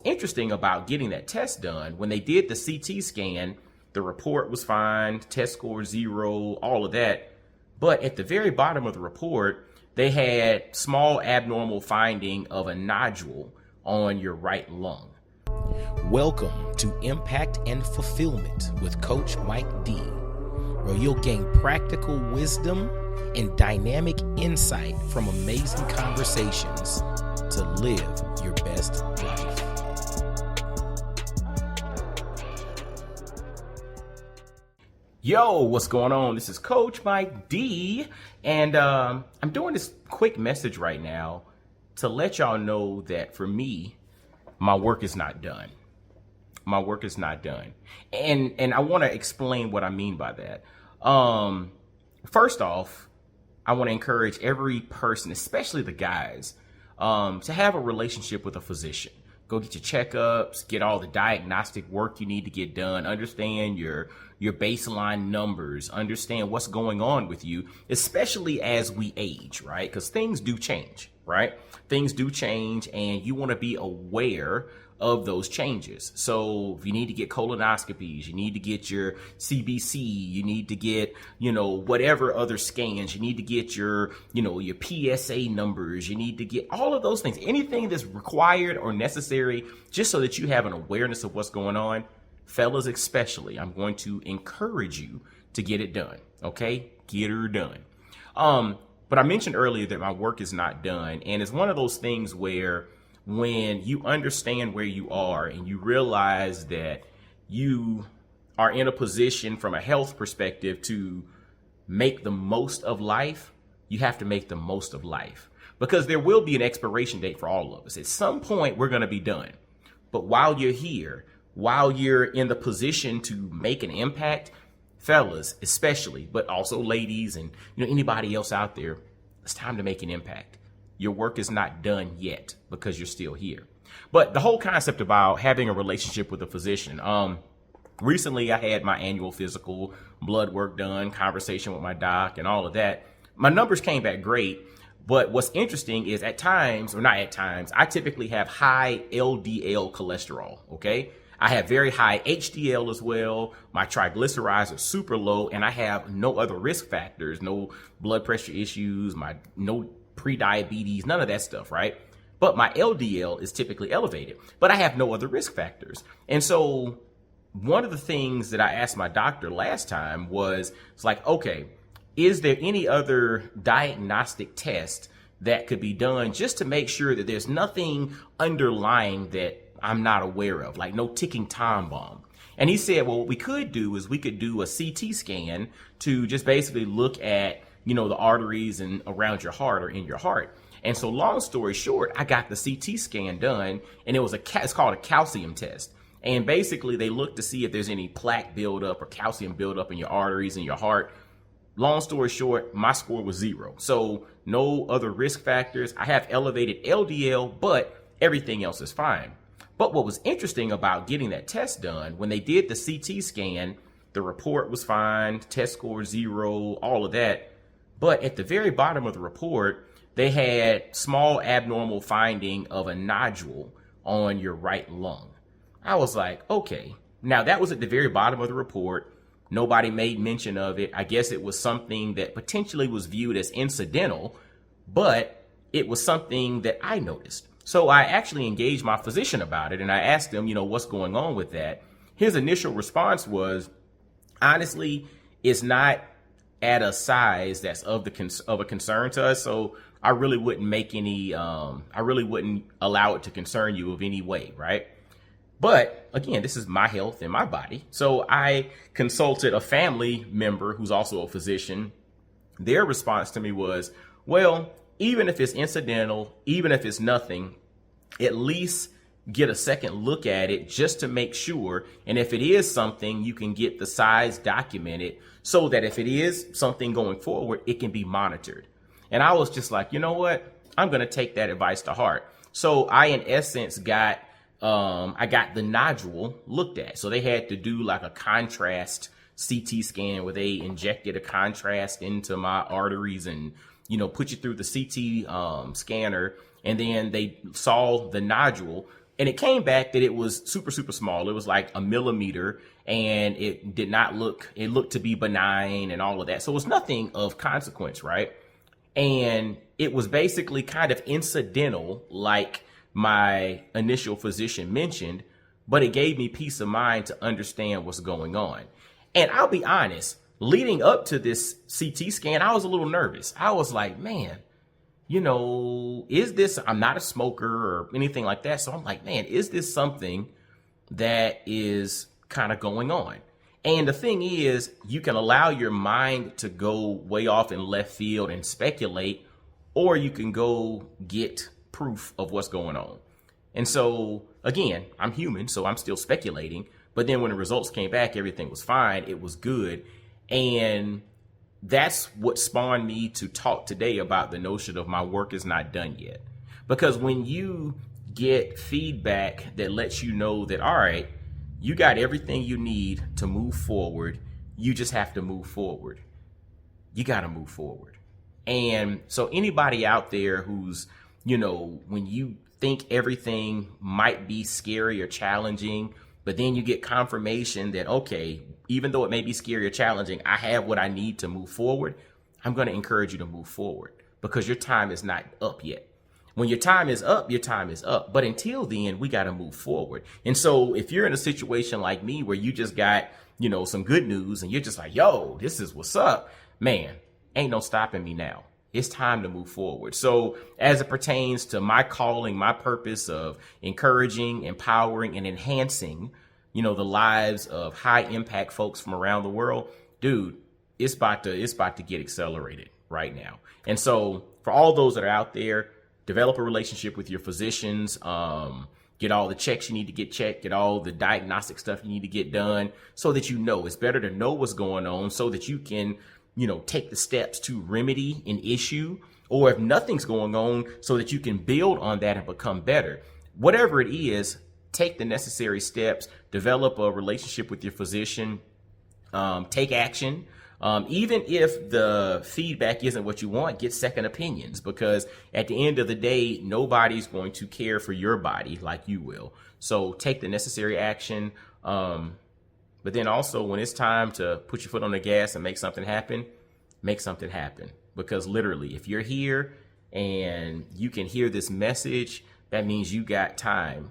Interesting about getting that test done, when they did the CT scan, the report was fine, test score 0, all of that. But at the very bottom of the report, they had small abnormal finding of a nodule on your right lung. Welcome to Impact and Fulfillment with Coach Mike D, where you'll gain practical wisdom and dynamic insight from amazing conversations to live your best life. Yo, what's going on? This is Coach Mike D, and I'm doing this quick message right now to let y'all know that for me, my work is not done. My work is not done. And I want to explain what I mean by that. First off, I want to encourage every person, especially the guys, to have a relationship with a physician. Go get your checkups, get all the diagnostic work you need to get done, understand your baseline numbers, understand what's going on with you, especially as we age, right? Because things do change, right? Things do change, and you want to be aware of those changes. So if you need to get colonoscopies, you need to get your CBC, you need to get, whatever other scans, you need to get your PSA numbers, you need to get all of those things, anything that's required or necessary, just so that you have an awareness of what's going on. Fellas, especially, I'm going to encourage you to get it done. Okay? Get her done. But I mentioned earlier that my work is not done. And it's one of those things where when you understand where you are and you realize that you are in a position from a health perspective to make the most of life, you have to make the most of life, because there will be an expiration date for all of us. At some point, we're going to be done. But while you're here, while you're in the position to make an impact, fellas especially, but also ladies and anybody else out there, it's time to make an impact. Your work is not done yet because you're still here. But the whole concept about having a relationship with a physician, recently I had my annual physical, blood work done, conversation with my doc and all of that. My numbers came back great. But what's interesting is I typically have high LDL cholesterol, okay? I have very high HDL as well. My triglycerides are super low, and I have no other risk factors, no blood pressure issues, no pre-diabetes, none of that stuff, right? But my LDL is typically elevated, but I have no other risk factors. And so one of the things that I asked my doctor last time was, it's like, okay, is there any other diagnostic test that could be done just to make sure that there's nothing underlying that I'm not aware of, like no ticking time bomb? And he said, well, what we could do is we could do a CT scan to just basically look at, the arteries and around your heart or in your heart. And so long story short, I got the CT scan done, and it's called a calcium test. And basically they look to see if there's any plaque buildup or calcium buildup in your arteries and your heart. Long story short, my score was 0. So no other risk factors. I have elevated LDL, but everything else is fine. But what was interesting about getting that test done, when they did the CT scan, the report was fine, test score 0, all of that. But at the very bottom of the report, they had small abnormal finding of a nodule on your right lung. I was like, okay. Now that was at the very bottom of the report. Nobody made mention of it. I guess it was something that potentially was viewed as incidental, but it was something that I noticed. So I actually engaged my physician about it, and I asked him, what's going on with that? His initial response was, honestly, it's not at a size that's of a concern to us. So I really wouldn't I really wouldn't allow it to concern you of any way, right? But again, this is my health and my body. So I consulted a family member who's also a physician. Their response to me was, well, even if it's incidental, even if it's nothing, at least get a second look at it just to make sure. And if it is something, you can get the size documented so that if it is something going forward, it can be monitored. And I was just like, you know what? I'm going to take that advice to heart. So I, in essence, got the nodule looked at. So they had to do like a contrast CT scan where they injected a contrast into my arteries and, you know, put you through the CT scanner. And then they saw the nodule. And it came back that it was super, super small. It was like a millimeter, and it did not look, it looked to be benign and all of that. So it was nothing of consequence, right? And it was basically kind of incidental, like my initial physician mentioned, but it gave me peace of mind to understand what's going on. And I'll be honest, leading up to this CT scan, I was a little nervous. I was like, man, you know, is this, I'm not a smoker or anything like that. So I'm like, man, is this something that is kind of going on? And the thing is, you can allow your mind to go way off in left field and speculate, or you can go get proof of what's going on. And so, again, I'm human, so I'm still speculating. But then when the results came back, everything was fine. It was good. And that's what spawned me to talk today about the notion of my work is not done yet. Because when you get feedback that lets you know that, all right, you got everything you need to move forward, you just have to move forward. You got to move forward. And so anybody out there who's, you know, when you think everything might be scary or challenging, but then you get confirmation that, okay, even though it may be scary or challenging, I have what I need to move forward. I'm going to encourage you to move forward because your time is not up yet. When your time is up, your time is up. But until then, we got to move forward. And so if you're in a situation like me where you just got, you know, some good news and you're just like, yo, this is what's up, man, ain't no stopping me now. It's time to move forward. So as it pertains to my calling, my purpose of encouraging, empowering, and enhancing, you know, the lives of high impact folks from around the world, dude, it's about to get accelerated right now. And so for all those that are out there, develop a relationship with your physicians, get all the checks you need to get checked, get all the diagnostic stuff you need to get done so that you know. It's better to know what's going on so that you can, you know, take the steps to remedy an issue, or if nothing's going on, so that you can build on that and become better. Whatever it is, take the necessary steps, develop a relationship with your physician, take action. Even if the feedback isn't what you want, get second opinions, because at the end of the day, nobody's going to care for your body like you will. So take the necessary action. But then also when it's time to put your foot on the gas and make something happen, because literally if you're here and you can hear this message, that means you got time,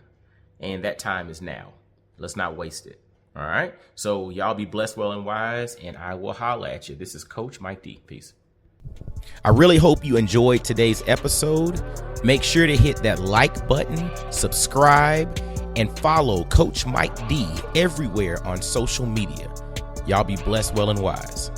and that time is now. Let's not waste it. All right. So y'all be blessed, well, and wise, and I will holla at you. This is Coach Mike D. Peace. I really hope you enjoyed today's episode. Make sure to hit that like button, subscribe, and follow Coach Mike D everywhere on social media. Y'all be blessed, well, and wise.